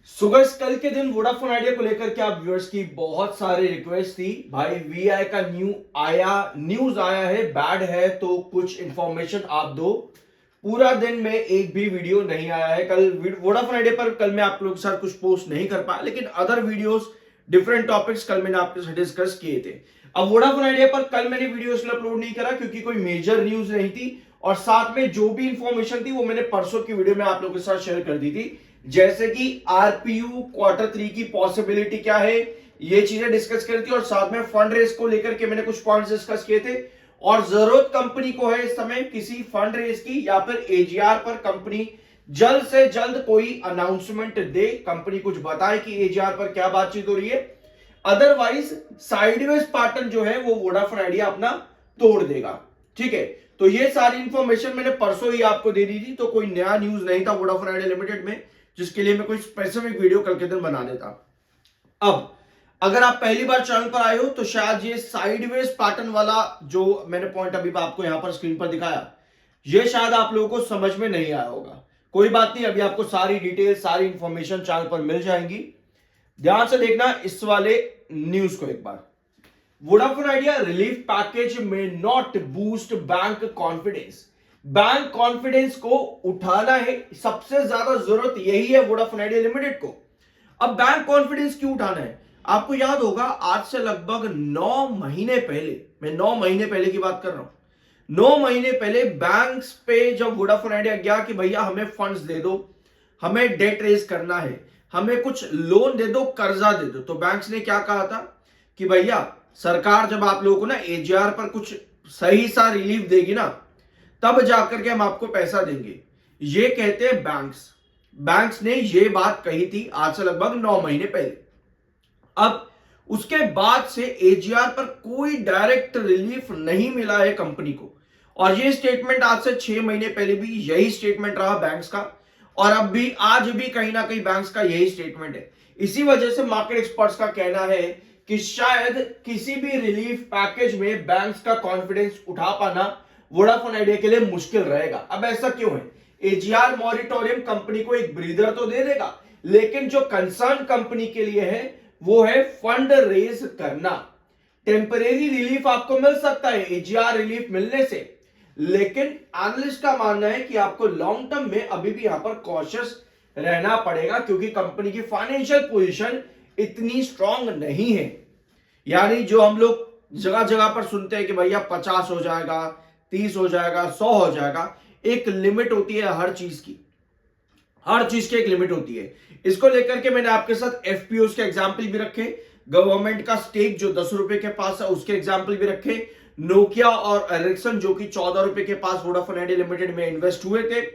Sugars कल के दिन वोडाफोन आइडिया को लेकर के आप व्यूअर्स की बहुत सारी रिक्वेस्ट थी भाई। वीआई का न्यूज आया है, बैड है तो कुछ इंफॉर्मेशन आप दो। पूरा दिन में एक भी वीडियो नहीं आया है। कल वोडाफोन आइडिया पर कल मैं आप लोगों के साथ कुछ पोस्ट नहीं कर पाया, लेकिन अदर वीडियोस डिफरेंट टॉपिक्स कल मैंने आपके साथ डिस्कस किए थे। अब वोडाफोन आइडिया पर कल मैंने वीडियो इसलिए अपलोड नहीं करा क्योंकि कोई मेजर न्यूज नहीं थी, और साथ में जो भी इंफॉर्मेशन थी वो मैंने परसों की वीडियो में आप लोगों के साथ शेयर कर दी थी। जैसे कि आरपीयू Q3 की पॉसिबिलिटी क्या है, ये चीजें डिस्कस करी थी, और साथ में फंड रेस को लेकर के मैंने कुछ पॉइंट्स डिस्कस किए थे। और जरूरत कंपनी को है इस समय किसी फंड रेस की या फिर एजीआर पर कंपनी जल्द से जल्द कोई अनाउंसमेंट दे, कंपनी कुछ बताए कि एजीआर पर क्या बातचीत हो रही है। अदरवाइज साइडवेज पैटर्न जो है वो वोडाफोन आइडिया अपना तोड़ देगा। ठीक है, तो ये सारी इंफॉर्मेशन मैंने परसों ही आपको दे दी थी, तो कोई नया न्यूज नहीं था वोडाफोन आइडिया लिमिटेड में जिसके लिए मैं कोई स्पेसिफिक वीडियो कल के दिन बना देता। अब अगर आप पहली बार चैनल पर आए हो तो शायद ये साइडवेज पैटर्न वाला जो मैंने पॉइंट अभी आपको यहां पर स्क्रीन पर दिखाया, ये शायद आप लोगों को समझ में नहीं आया होगा। कोई बात नहीं, अभी आपको सारी डिटेल सारी इंफॉर्मेशन चैनल पर मिल जाएंगी। ध्यान से देखना इस वाले न्यूज को एक बार। वोडाफोन आइडिया रिलीफ पैकेज में not boost bank confidence. Bank confidence को उठाना है, सबसे ज्यादा जरूरत यही है वोडाफोन आइडिया लिमिटेड को। अब बैंक कॉन्फिडेंस क्यों उठाना है? आपको याद होगा आज से लगभग 9 महीने पहले, मैं 9 महीने पहले की बात कर रहा हूं, 9 महीने पहले बैंक्स पे जब वोडाफोन आइडिया गया कि भैया हमें फंड्स दे दो, हमें डेट रेज करना है, हमें कुछ लोन दे दो, कर्जा दे दो, तो बैंक्स ने क्या कहा था कि भैया सरकार जब आप लोगों को ना एजीआर पर कुछ सही सा रिलीफ देगी ना, तब जाकर के हम आपको पैसा देंगे। ये कहते हैं बैंक्स। बैंक्स ने ये बात कही थी आज से लगभग 9 महीने पहले। अब उसके बाद से एजीआर पर कोई डायरेक्ट रिलीफ नहीं मिला है कंपनी को, और ये स्टेटमेंट आज से 6 महीने पहले भी यही स्टेटमेंट रहा बैंक्स का, और अब भी आज भी कहीं ना कहीं बैंक्स का यही स्टेटमेंट है। इसी वजह से मार्केट एक्सपर्ट्स का कहना है कि शायद किसी भी रिलीफ पैकेज में बैंक्स का कॉन्फिडेंस उठा पाना वोडाफोन आइडिया के लिए मुश्किल रहेगा। अब ऐसा क्यों है? एजीआर मॉरिटोरियम कंपनी को एक ब्रीदर तो दे देगा, लेकिन जो कंसर्न कंपनी के लिए है वो है फंड रेज करना। टेम्परेरी रिलीफ आपको मिल सकता है एजीआर रिलीफ मिलने से, लेकिन एनालिस्ट का मानना है कि आपको लॉन्ग टर्म में अभी भी यहां पर कॉशियस रहना पड़ेगा, क्योंकि कंपनी की फाइनेंशियल पोजीशन इतनी स्ट्रांग नहीं है। यानी जो हम लोग जगह जगह पर सुनते हैं कि भैया 50 हो जाएगा, 30 हो जाएगा, 100 हो जाएगा, एक लिमिट होती है हर चीज की, हर चीज की एक लिमिट होती है। इसको लेकर के मैंने आपके साथ एफपीओस के एग्जाम्पल भी रखे, गवर्नमेंट का स्टेक जो 10 रुपए के पास है उसके एग्जाम्पल भी रखे, नोकिया और एरिक्सन जो कि 14 रुपए के पास वोडाफोन आइडिया लिमिटेड में इन्वेस्ट हुए थे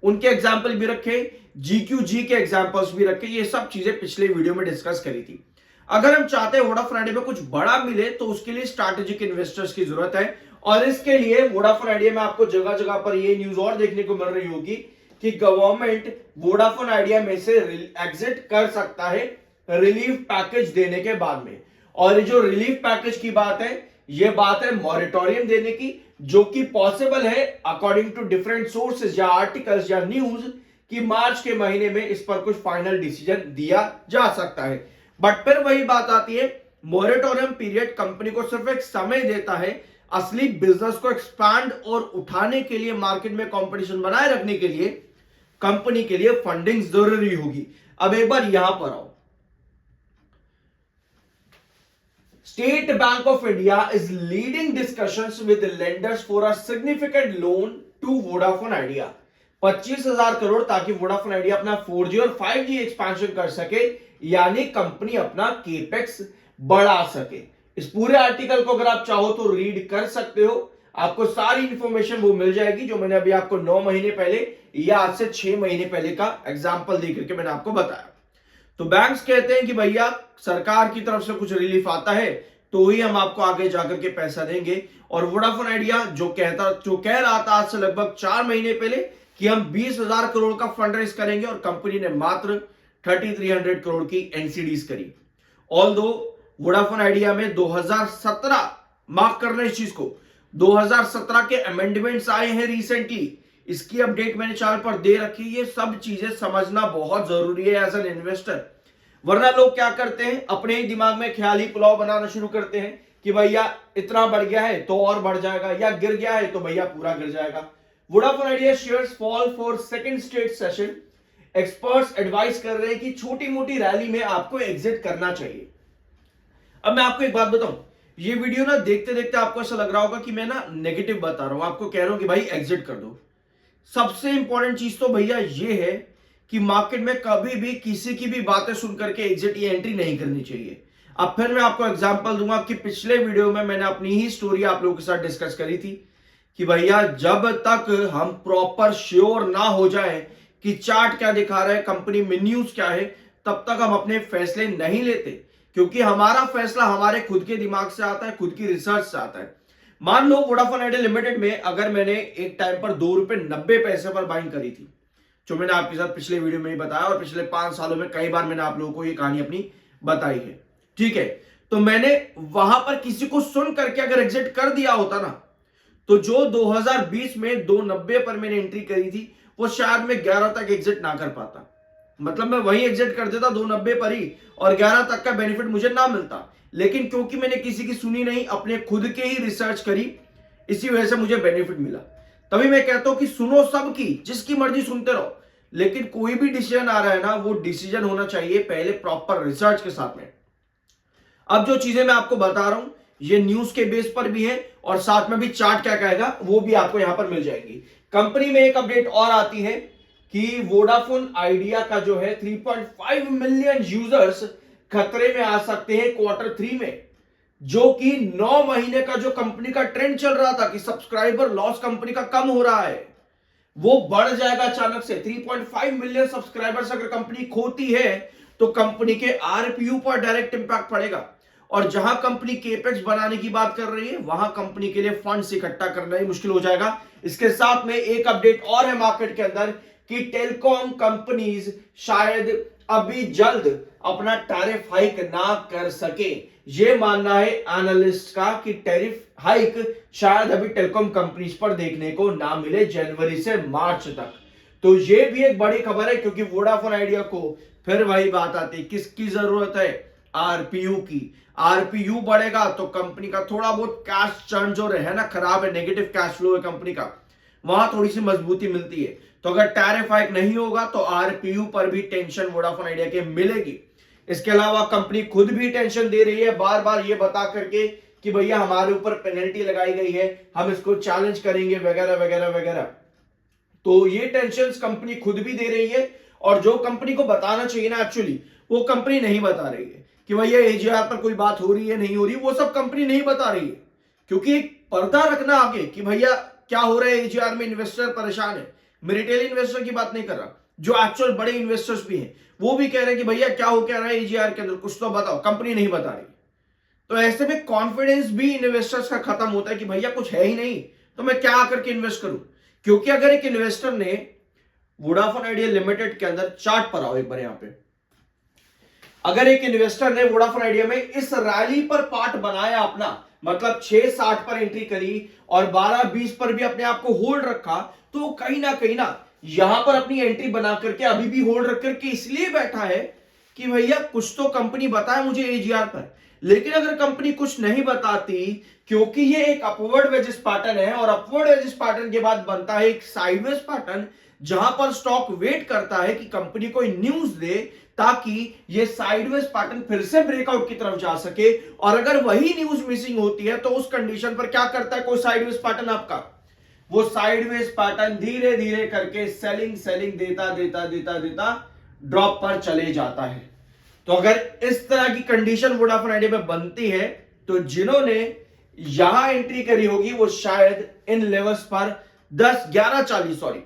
उनके एग्जाम्पल भी रखे, जीक्यूजी के एग्जाम्पल्स भी रखे। ये सब चीजें पिछले वीडियो में डिस्कस करी थी। अगर हम चाहते हैं वोडाफोन आइडिया में कुछ बड़ा मिले तो उसके लिए स्ट्रैटेजिक इन्वेस्टर्स की जरूरत है, और इसके लिए वोडाफोन आइडिया में आपको जगह जगह पर ये न्यूज और देखने को मिल रही होगी कि गवर्नमेंट वोडाफोन आइडिया में से एग्जिट कर सकता है रिलीफ पैकेज देने के बाद में। और जो रिलीफ पैकेज की बात है, यह बात है मॉरिटोरियम देने की, जो कि पॉसिबल है अकॉर्डिंग टू डिफरेंट सोर्सेज या आर्टिकल्स या न्यूज कि मार्च के महीने में इस पर कुछ फाइनल डिसीजन दिया जा सकता है। बट फिर वही बात आती है, मॉरिटोरियम पीरियड कंपनी को सिर्फ एक समय देता है, असली बिजनेस को एक्सपांड और उठाने के लिए, मार्केट में कंपटीशन बनाए रखने के लिए कंपनी के लिए फंडिंग जरूरी होगी। अब एक बार यहां पर आओ, State Bank of India is leading discussions with lenders for a significant loan to Vodafone Idea. 25,000 crore ताकि वोडाफोन आइडिया अपना 4G और 5G एक्सपेंशन कर सके, यानी कंपनी अपना केपेक्स बढ़ा सके। इस पूरे आर्टिकल को अगर आप चाहो तो रीड कर सकते हो, आपको सारी इंफॉर्मेशन वो मिल जाएगी जो मैंने अभी आपको 9 महीने पहले या आज से 6 महीने पहले का एग्जाम्पल देकर के मैंने आपको बताया। तो बैंक्स कहते हैं कि भैया सरकार की तरफ से कुछ रिलीफ आता है तो ही हम आपको आगे जाकर के पैसा देंगे। और वोडाफोन आइडिया जो कह रहा था आज से लगभग 4 महीने पहले कि हम 20,000 करोड़ का फंड रेज करेंगे, और कंपनी ने मात्र 3300 करोड़ की एनसीडीज करी। ऑल्दो वोडाफोन आइडिया में 2017, मार्क करना इस चीज को, 2017 के अमेंडमेंट्स आए हैं रिसेंटली। इसकी अपडेट मैंने चैनल पर दे रखी। ये सब चीजें समझना बहुत जरूरी है एज एन इन्वेस्टर, वरना लोग क्या करते हैं, अपने ही दिमाग में ख्याली पुलाव बनाना शुरू करते हैं कि भैया इतना बढ़ गया है तो और बढ़ जाएगा, या गिर गया है तो भैया पूरा गिर जाएगा। Vodafone idea shares fall for second straight session. Experts advice कर रहे हैं कि छोटी मोटी रैली में आपको एग्जिट करना चाहिए। अब मैं आपको एक बात बताऊं, ये वीडियो ना देखते देखते आपको ऐसा लग रहा होगा कि मैं ना नेगेटिव बता रहा हूं, आपको कह रहा हूं कि भाई एग्जिट कर दो। सबसे इंपॉर्टेंट चीज तो भैया ये है कि मार्केट में कभी भी किसी की भी बातें सुन करके एग्जिट या एंट्री नहीं करनी चाहिए। अब फिर मैं आपको एग्जांपल दूंगा कि पिछले वीडियो में मैंने अपनी ही स्टोरी आप लोगों के साथ डिस्कस करी थी कि भैया जब तक हम प्रॉपर श्योर ना हो जाए कि चार्ट क्या दिखा रहा है, कंपनी में न्यूज क्या है, तब तक हम अपने फैसले नहीं लेते, क्योंकि हमारा फैसला हमारे खुद के दिमाग से आता है, खुद की रिसर्च से आता है। मान लो वोडाफोन आइडिया लिमिटेड में अगर मैंने एक टाइम पर ₹2.90 पर बाइंग करी थी, जो मैंने आपके साथ पिछले वीडियो में ही बताया, और पिछले 5 सालों में कई बार मैंने आप लोगों को ये कहानी अपनी बताई है, ठीक है। तो मैंने वहां पर किसी को सुन करके अगर एग्जिट कर दिया होता ना, तो जो 2020 में 2.90 पर मैंने एंट्री करी थी, वो शायद मैं 11 तक एग्जिट ना कर पाता। मतलब मैं वही एग्जिट कर देता 2.90 पर ही, और 11 तक का बेनिफिट मुझे ना मिलता। लेकिन क्योंकि मैंने किसी की सुनी नहीं, अपने खुद के ही रिसर्च करी, इसी वजह से मुझे बेनिफिट मिला। तभी मैं कहता हूं कि सुनो सबकी, जिसकी मर्जी सुनते रहो, लेकिन कोई भी डिसीजन आ रहा है ना, वो डिसीजन होना चाहिए पहले प्रॉपर रिसर्च के साथ में। अब जो चीजें मैं आपको बता रहा हूं, ये न्यूज के बेस पर भी है, और साथ में भी चार्ट क्या कहेगा वो भी आपको यहां पर मिल जाएगी। कंपनी में एक अपडेट और आती है कि वोडाफोन आइडिया का जो है 3.5 मिलियन यूजर्स खतरे में आ सकते हैं Q3 में, जो कि 9 महीने का जो कंपनी का ट्रेंड चल रहा था कि सब्सक्राइबर लॉस कंपनी का कम हो रहा है, वो बढ़ जाएगा अचानक से। 3.5 मिलियन सब्सक्राइबर्स अगर कंपनी खोती है तो कंपनी के आरपीयू पर डायरेक्ट इंपैक्ट पड़ेगा, और जहां कंपनी केपेक्स बनाने की बात कर रही है, वहां कंपनी के लिए फंड्स इकट्ठा करना ही मुश्किल हो जाएगा। इसके साथ में एक अपडेट और है मार्केट के अंदर कि टेलीकॉम कंपनीज शायद अभी जल्द अपना टैरिफ हाइक ना कर सके। ये मानना है एनालिस्ट का कि टैरिफ हाइक शायद अभी टेलीकॉम कंपनीज पर देखने को ना मिले जनवरी से मार्च तक। तो ये भी एक बड़ी खबर है, क्योंकि वोडाफोन आइडिया को फिर वही बात आती है, किसकी जरूरत है, आरपीयू की। आरपीयू बढ़ेगा तो कंपनी का थोड़ा बहुत कैश चर्न जो है ना, खराब है, नेगेटिव कैश फ्लो है कंपनी का, वहां थोड़ी सी मजबूती मिलती है। तो अगर टैरिफ हाइक नहीं होगा तो आरपीयू पर भी टेंशन वोडाफोन आइडिया के मिलेगी। इसके अलावा कंपनी खुद भी टेंशन दे रही है, बार बार ये बता करके कि भैया हमारे ऊपर पेनल्टी लगाई गई है, हम इसको चैलेंज करेंगे वगैरह वगैरह वगैरह। तो ये टेंशन कंपनी खुद भी दे रही है, और जो कंपनी को बताना चाहिए ना एक्चुअली, वो कंपनी नहीं बता रही है कि भैया एजीआर पर कोई बात हो रही है नहीं हो रही, वो सब कंपनी नहीं बता रही है। क्योंकि पर्दा रखना आगे कि भैया क्या हो रहा है एजीआर में, इन्वेस्टर परेशान है। मैं रिटेल इन्वेस्टर की बात नहीं कर रहा, जो एक्चुअल बड़े इन्वेस्टर्स भी हैं, वो भी कह रहे हैं कि भैया क्या हो क्या रहा है एजीआर के अंदर, कुछ तो बताओ, कंपनी नहीं बता रही। तो ऐसे में कॉन्फिडेंस भी इन्वेस्टर्स का खत्म होता है कि भैया कुछ है ही नहीं, तो मैं क्या आकर के इन्वेस्ट करूं। क्योंकि अगर एक इन्वेस्टर ने वोडाफोन आइडिया लिमिटेड के अंदर, चार्ट पर आओ एक बार यहां पे, अगर एक इन्वेस्टर ने वोडाफोन आइडिया में इस रैली पर पार्ट बनाया अपना, मतलब 6.60 पर एंट्री करी और 12.20 पर भी अपने आप को होल्ड रखा, तो कहीं ना यहां पर अपनी एंट्री बना करके अभी भी होल्ड रख करके इसलिए बैठा है कि भैया कुछ तो कंपनी बताए मुझे एजीआर पर। लेकिन अगर कंपनी कुछ नहीं बताती, क्योंकि ये एक अपवर्ड वेजिस पैटर्न है, और अपवर्ड वेजिस पैटर्न के बाद बनता है एक साइडवेज पैटर्न, जहां पर स्टॉक वेट करता है कि कंपनी कोई न्यूज दे, ताकि ये साइडवेज पैटर्न फिर से ब्रेकआउट की तरफ जा सके। और अगर वही न्यूज मिसिंग होती है तो उस कंडीशन पर क्या करता है कोई साइडवेज पैटर्न आपका, वो साइडवेज पैटर्न धीरे धीरे करके सेलिंग सेलिंग देता देता देता देता ड्रॉप पर चले जाता है। तो अगर इस तरह की कंडीशन वोडाफोन आइडिया में बनती है, तो जिन्होंने यहां एंट्री करी होगी वो शायद इन लेवल्स पर 11:40 सॉरी,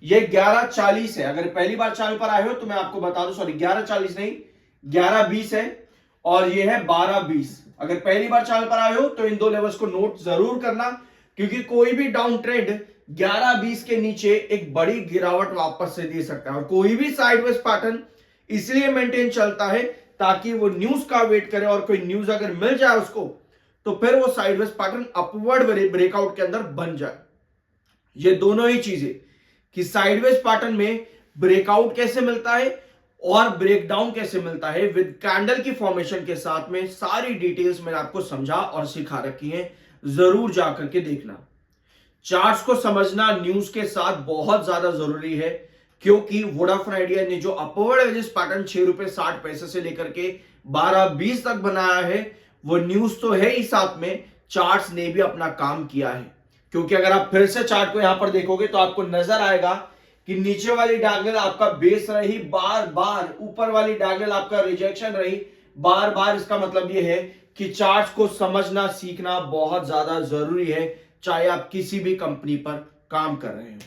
ये 11:40 है। अगर पहली बार चैनल पर आए हो तो मैं आपको बता दूं, सॉरी 11:40 नहीं 11:20 है, और ये है 12:20। अगर पहली बार चैनल पर आए हो तो इन दो लेवल्स को नोट जरूर करना, क्योंकि कोई भी डाउन ट्रेंड 11:20 के नीचे एक बड़ी गिरावट वापस से दे सकता है। और कोई भी साइडवेज पैटर्न इसलिए मेंटेन चलता है ताकि वो न्यूज का वेट करे, और कोई न्यूज अगर मिल जाए उसको तो फिर वो साइडवेज पैटर्न अपवर्ड ब्रेकआउट के अंदर बन जाए। ये दोनों ही चीजें कि साइडवेज पैटर्न में ब्रेकआउट कैसे मिलता है और ब्रेकडाउन कैसे मिलता है विद कैंडल की फॉर्मेशन के साथ में, सारी डिटेल्स मैंने आपको समझा और सिखा रखी है, जरूर जाकर के देखना। चार्ट्स को समझना न्यूज के साथ बहुत ज्यादा जरूरी है, क्योंकि वोडाफोन आइडिया ने जो अपवर्ड एवरेज पैटर्न 6 रुपए 60 पैसे से लेकर के 12-20 तक बनाया है, वो न्यूज तो है ही, साथ में चार्ट्स ने भी अपना काम किया है। क्योंकि अगर आप फिर से चार्ट को यहां पर देखोगे तो आपको नजर आएगा कि नीचे वाली डायगोनल आपका बेस रही बार बार, ऊपर वाली डायगोनल आपका रिजेक्शन रही बार बार। इसका मतलब यह है कि चार्ट्स को समझना सीखना बहुत ज्यादा जरूरी है, चाहे आप किसी भी कंपनी पर काम कर रहे हो।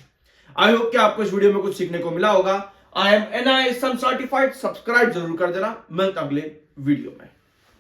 आई होप कि आपको इस वीडियो में कुछ सीखने को मिला होगा। I am NISM certified, subscribe जरूर कर देना। मिलता अगले वीडियो में।